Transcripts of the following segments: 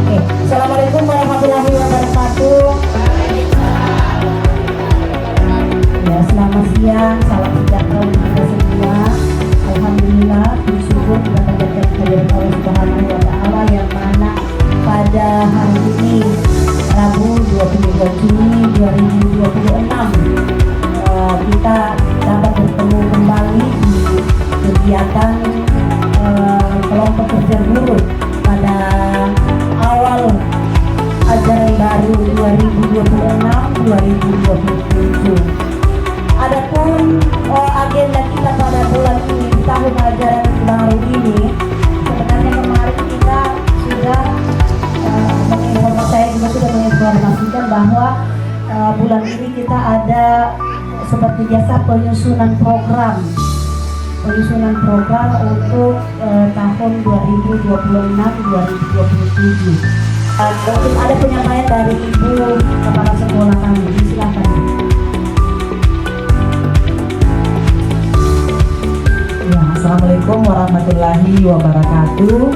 Oke, Assalamualaikum warahmatullahi wabarakatuh. Ya, selamat siang, salam sejahtera untuk kita semua. Alhamdulillah, bersyukur kita panjatkan kehadiran Allah Subhanahu wa Ta'ala yang mana pada hari ini Rabu 22 Juni 2026 kita dapat bertemu kembali di kegiatan kelompok kerja guru pada awal ajaran baru 2026-2027. Adapun agenda kita pada bulan ini, di tahun ajaran baru ini, sebenarnya kemarin kita sudah saya juga sudah menginformasikan bahwa bulan ini kita ada seperti biasa penyusunan program untuk tahun 2026-2027. Mungkin ada penyampaian dari Ibu Kepala Sekolah kami, silakan. Ya, Assalamualaikum warahmatullahi wabarakatuh.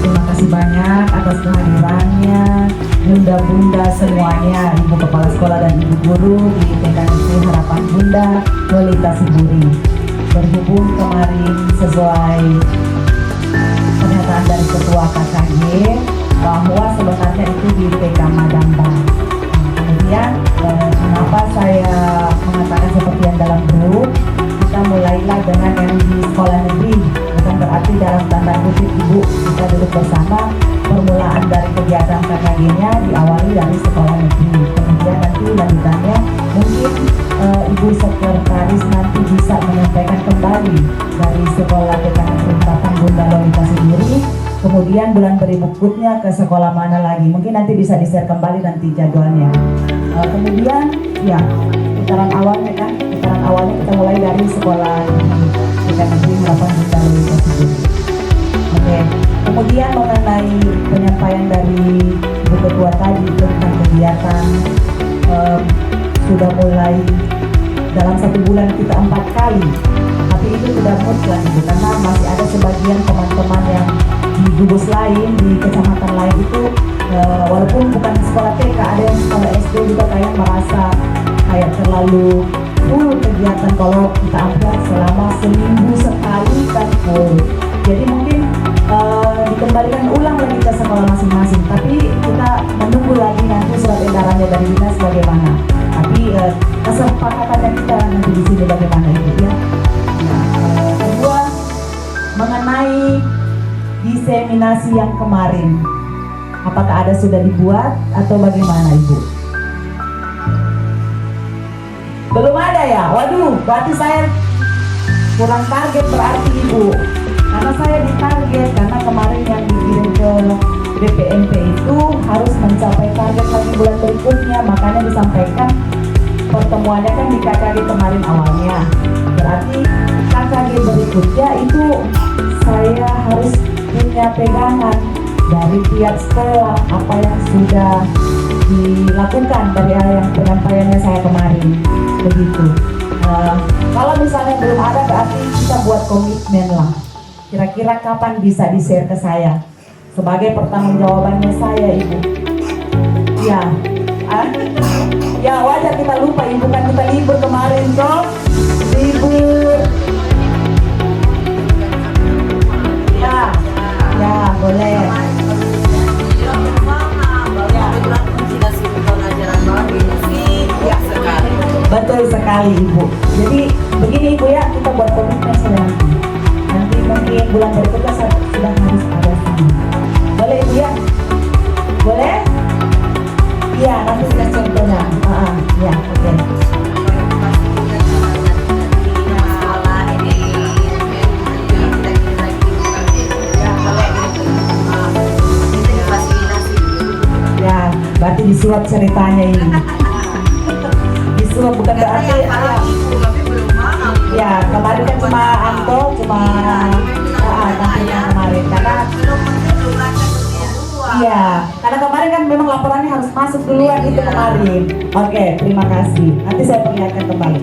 Terima kasih banyak atas kehadirannya bunda-bunda semuanya, ibu kepala sekolah dan ibu guru di TKNP Harapan Bunda Lolita Siburi. Berhubung kemarin sesuai pernyataan dari ketua KKG bahwa sebenarnya itu di TK Madambang. Kemudian kenapa saya mengatakan seperti yang dalam grup, kita mulailah dengan yang di sekolah negeri, bukan berarti dalam tanda kutip ibu kita duduk bersama. Permulaan dari kegiatan KKG-nya diawali dari sekolah negeri, kemudian nanti lanjutannya mungkin ibu sekretaris nanti bisa menyampaikan kembali dari sekolah TKNP Harapan Bunda Lolita sendiri. Kemudian bulan berikutnya ke sekolah mana lagi, mungkin nanti bisa di-share kembali nanti jadwalnya. Kemudian ya putaran awalnya kita mulai dari sekolah TKNP Harapan Bunda Lolita sendiri. Oke. Kemudian mengenai penyampaian dari Ibu Ketua tadi tentang kegiatan sudah mulai dalam 1 bulan kita 4 kali, tapi itu sudah mutlak Ibu, karena masih ada sebagian teman-teman yang di gugus lain, di kecamatan lain itu walaupun bukan sekolah TK, ada yang sekolah SD juga kayak merasa kayak terlalu full kegiatan kalau kita ambil selama seminggu sekali kan full. Jadi mungkin dikembalikan ulang lagi ke sekolah masing-masing, tapi kita menunggu lagi nanti surat edarannya dari dinas bagaimana. Tapi kesepakatannya kita nanti di sini bagaimana Ibu ya. Kedua, mengenai diseminasi yang kemarin, apakah ada sudah dibuat atau bagaimana Ibu? Belum ada ya? Waduh, berarti saya kurang target berarti Ibu. Karena saya ditarget, karena kemarin yang dikirim ke BPMP itu harus mencapai target lagi bulan berikutnya, makanya disampaikan pertemuannya kan di KKG kemarin awalnya. Berarti KKG berikutnya itu saya harus punya pegangan dari pihak sekolah apa yang sudah dilakukan dari yang penyampaiannya saya kemarin, begitu. Kalau misalnya belum ada berarti kita buat komitmen lah. Kira-kira kapan bisa di-share ke saya sebagai pertanggungjawabannya saya Ibu. Ya, ya wajar kita lupa Ibu, kan kita libur kemarin toh, libur. Ya, ya boleh. Betul sekali Ibu. Jadi begini Ibu ya, kita buat komitmen nanti. Nanti mungkin bulan berikutnya sudah harus ada sini. Boleh Ibu ya? Boleh? Iya, nanti sudah contohnya. Ya, oke. Ya, berarti disuap ceritanya ini. Disuap bukan berarti ya, kemarin kan cuma Anto, cuma kemarin karena iya, karena kemarin kan memang laporannya harus masuk duluan itu kemarin. Oke, terima kasih. Nanti saya perlihatkan kembali.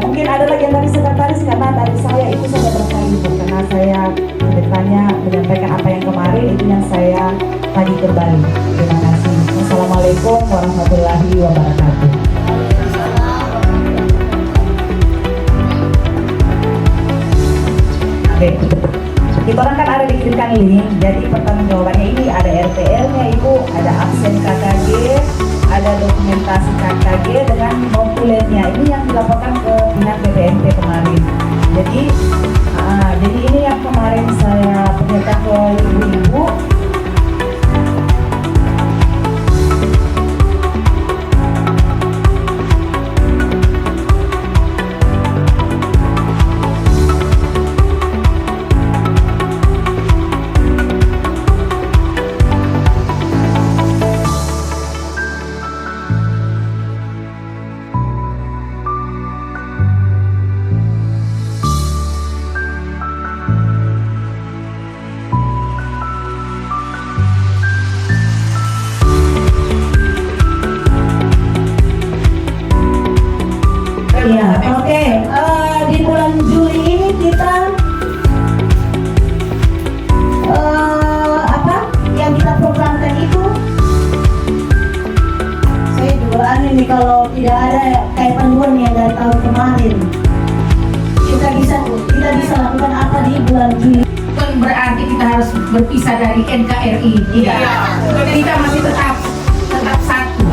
Mungkin ada lagi yang dari sekretaris, karena dari saya itu saya berkali Ibu, karena saya ceritanya kembali. Terima kasih. Wassalamualaikum warahmatullahi wabarakatuh. Oke, kita orang kan ada dikirimkan link, jadi pertanyaan jawabannya ini ada RPL-nya Ibu, ada absen KKG, ada dokumentasi KKG dengan notulennya. Ini yang dilaporkan ke pihak BPNT kemarin. Jadi ini yang kemarin saya perlihatkan ke ibu-ibu. Iya, oke. Di bulan Juli ini kita apa yang kita programkan itu? Saya juga ini kalau tidak ada kayak panduan yang dari tahun kemarin, kita bisa lakukan apa di bulan Juli? Bukan berarti kita harus berpisah dari NKRI. Tidak. Kita masih tetap satu.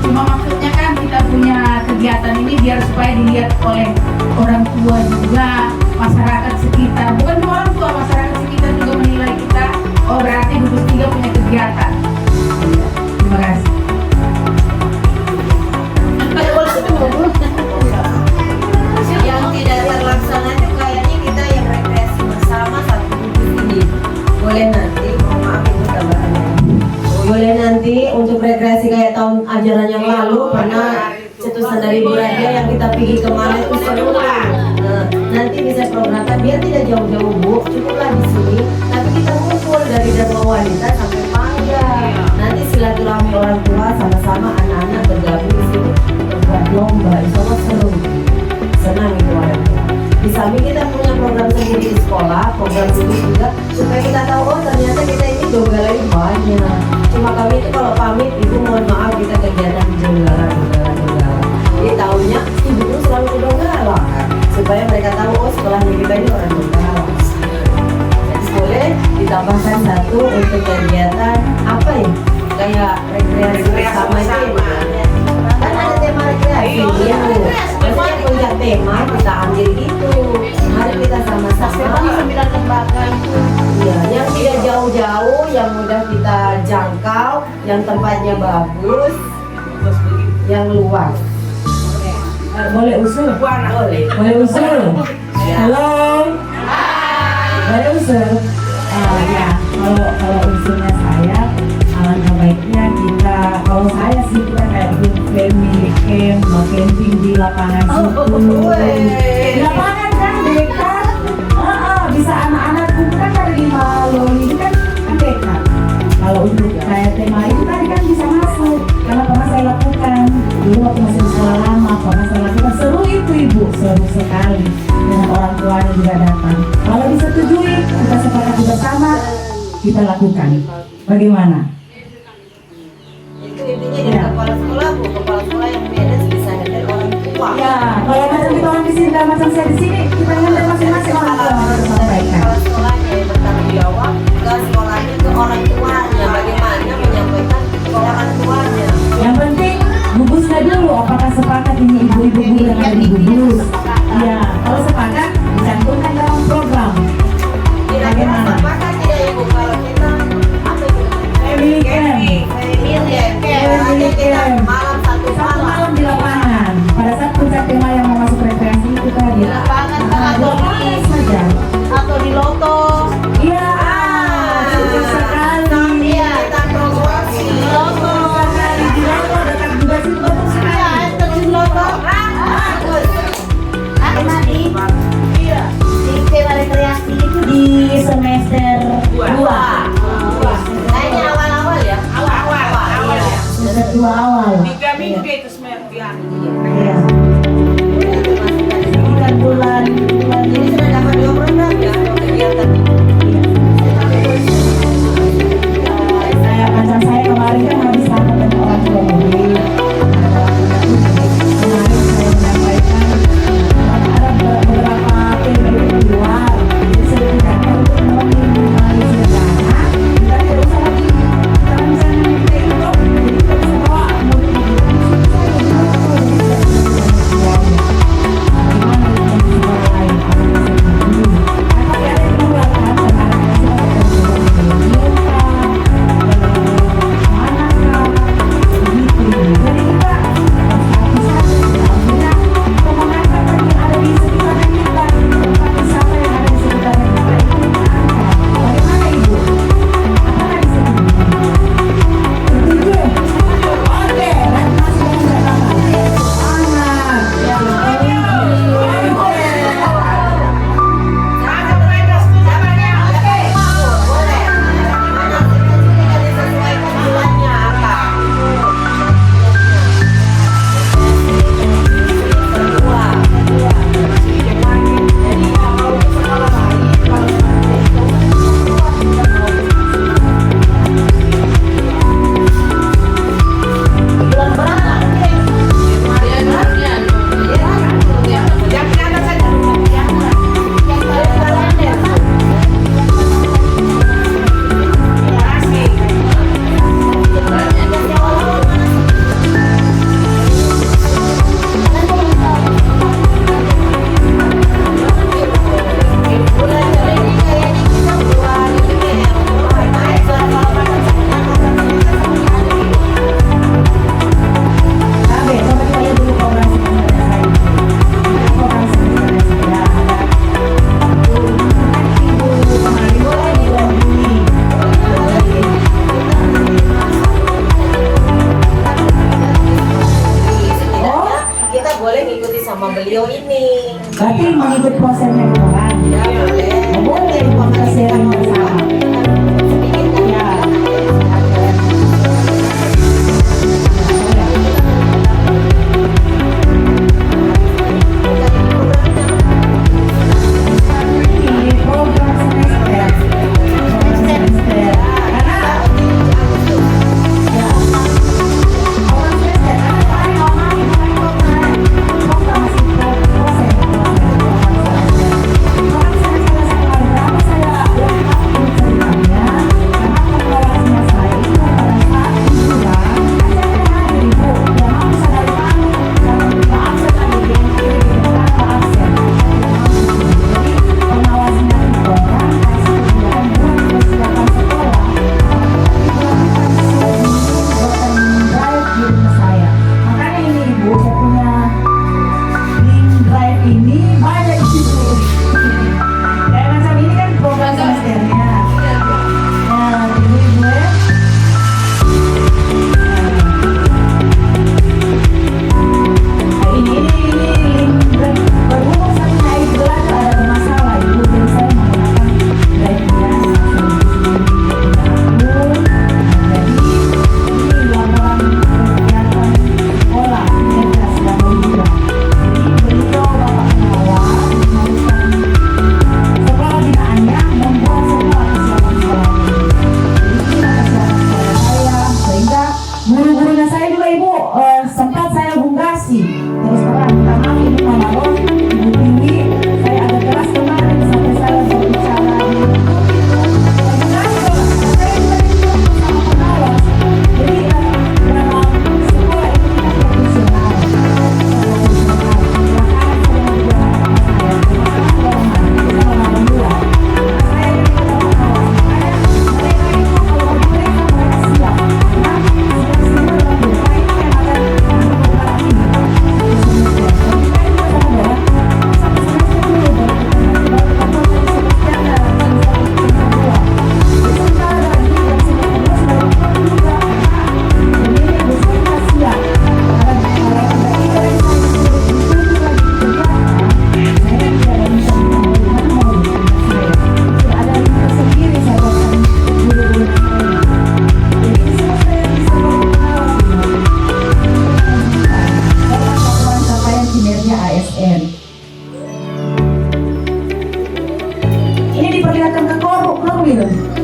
Cuma maksudnya kan kita punya kegiatan ini biar supaya dilihat oleh orang tua juga, masyarakat sekitar. Bukan cuma orang tua, masyarakat sekitar juga menilai kita. Oh berarti gugus tiga punya kegiatan. Terima kasih. Yang tidak terlaksana itu kayaknya kita yang rekreasi bersama satu gugus ini. Boleh nanti, mohon maaf ibu tambahannya. Boleh nanti untuk rekreasi kayak tahun ajaran yang lalu karena cetusan dari Bu Radia yang kita pergi kemarin itu seru. Nanti bisa programkan biar tidak jauh-jauh Bu, cukuplah di sini. Tapi kita kumpul dari Dharma Wanita sampai Pangga. Nanti silaturahmi orang tua sama-sama anak-anak bergabung di sini berbuat lomba. Insya Allah seru. Senang itu orang tua. Di samping kita punya program sendiri di sekolah, program gugus juga supaya kita tahu oh ternyata kita ini Donggala ini banyak. Cuma kami itu kalau pamit ibu mohon maaf kita kegiatan di Donggala. Jadi tahunya ibu itu selalu ke Donggala supaya mereka tahu oh sekolahnya kita ini orang Donggala. Jadi boleh ditambahkan satu untuk kegiatan apa ya kayak rekreasi bersama itu ya. Kan ada tema rekreasi ya. Maksudnya punya tema kita ambil itu. Mari kita sama-sama. 9 lembaga itu. Iya, yang tidak jauh-jauh, yang mudah kita jangkau, yang tempatnya bagus, yang luas. Boleh usul? Boleh usul? Halo? Boleh usul? Ya, kalau usulnya saya, alangkah baiknya kita, kalau saya sih kita kayak family camp, camping di lapangan situ. Di lapangan kan dekat, bisa anak-anak kan dari Malo ini kan dekat. Kalau untuk kayak tema itu tadi kan bisa masuk, karena pernah saya lakukan dulu waktu masih di sekolah lama, pernah saya lakukan seru itu ibu, seru sekali dengan orang tuanya juga datang. Kalau disetujui kita sepakati bersama, kita lakukan. Bagaimana? Itu intinya dari kepala sekolah Bu, kepala sekolah yang manage bisa dari orang tua. Ya, kalau macam kita orang di sini dan macam saya di sini, kita ngambil masing-masing orang tua harus sampaikan. Kepala sekolahnya yang bertanggung jawab ke sekolahnya ke orang tuanya bagaimana menyampaikan ke orang tuanya. Yang penting gugusnya dulu, apakah sepakat ini ibu-ibu guru yang ada di gugus? Ya, kalau sepakat dicantumkan dalam program. Kira-kira sepakat tidak ya Bu kalau kita apa itu? Family camp. Family camp. Malam satu Satu malam. malam di lapangan. Pada saat puncak tema yang mau masuk rekreasi itu tadi. Di lapangan Di lapangan saja. atau di loto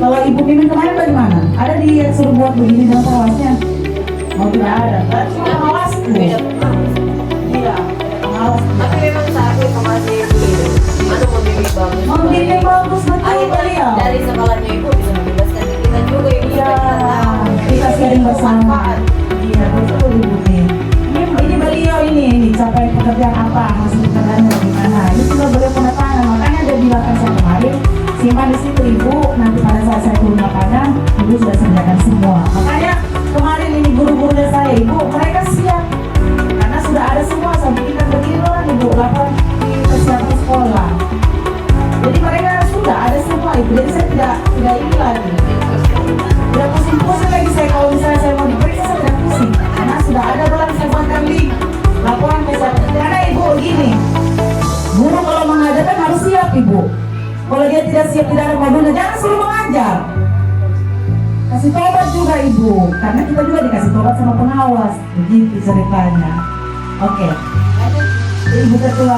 Kalau ibu Mimin kemarin bagaimana? Ada di yang suruh buat begini dalam pengawasnya? Oh tidak ada. Berarti cuma pengawasku. Beda pengawas. Iya, pengawas. Tapi memang saat itu masih itu. Mana mau bimbing bagus. Mau bimbing bagus betul Akhirnya beliau. dari sekolahnya ibu bisa membebaskan kita juga ibu. Iya, supaya kita tahu. kita sharing bersama. Manfaat. Iya, betul ibu Min. Ini beliau ini capaian pekerjaan apa, hasil pekerjaannya bagaimana. Ini sudah beliau tanda tangan, makanya dia bilang kan saya kemarin simpan di situ ibu. Nanti pada saat saya turun lapangan, ibu sudah sediakan semua. Makanya kemarin ini guru-gurunya saya ibu, mereka siap karena sudah ada semua. Saya bikinkan begini loh ibu, laporan di persiapan sekolah. Jadi mereka sudah ada semua ibu. Jadi saya tidak ini lagi. Tidak pusing-pusing lagi saya kalau misalnya saya mau diperiksa saya tidak pusing karena sudah ada dalam saya buatkan link laporan misalnya. Karena ibu gini, guru kalau mengajarkan harus siap ibu. Kalau dia tidak siap tidak ada modulnya jangan suruh mengajar. Kasih tobat juga ibu, karena kita juga dikasih tobat sama pengawas. Begitu ceritanya. Oke. Ibu ketua.